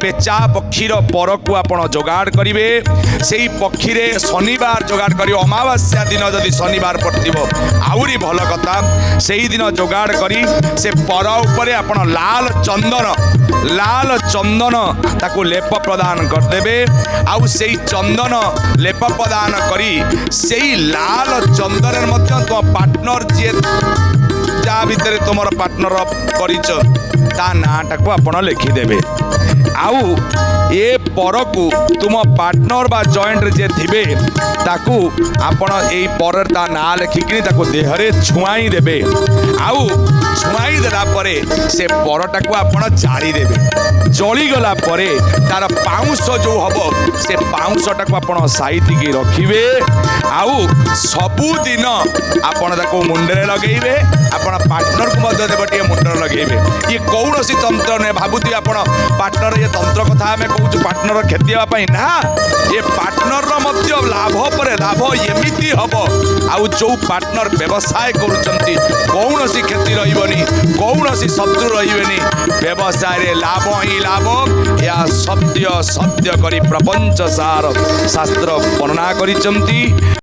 पेचा पक्षीर पर को आपण जोगाड़ करेंगे से ही पक्षी रे शनिवार जोगाड़ कर अमावास्या दिन जदि शनिवार पड़ो आउरी भल कथा से ही दिन जोगाड़ करी से पर उपरे आपण लाल चंदन ताकू लेप प्रदान करदेवे आउ से चंदन लेप प्रदान करी से लाल चंदन मध्य तुम पार्टनर जी जहाँ भितर तुम पार्टनर परिच ता नाटा को आपण लिखिदेवे आउ ए पर को तुम पार्टनर बा जॉइंट जे थिबे ताकू आपण एई पर ता ना लिखिकरी ताकू देहरे छुआई देबे आउ छुआई देला परे से परटा को आपण जारी देबे जली गला परे तार पाउंस जो हबो से पाउंसटा को आपण साइति की रखिबे आउ सबु दिन आपण ताकू मुंडरे लगेइबे आपण पार्टनर को मध्य देबटिए मुंडरे लगेइबे ये कौनसी तंत्र ने भाबुती आपण पार्टनर ये तंत्र कथा हमें कहूँ पार्टनर क्षति होगापाई ना ये पार्टनर मध्य लाभ पर लाभ एमती हम आउ जो पार्टनर व्यवसाय करुँच कौन सी क्षति रही कौन सी शत्रु रही व्यवसाय लाभ ही लाभ या सत्य सत्य करी प्रपंच सार शास्त्र वर्णना करिसंती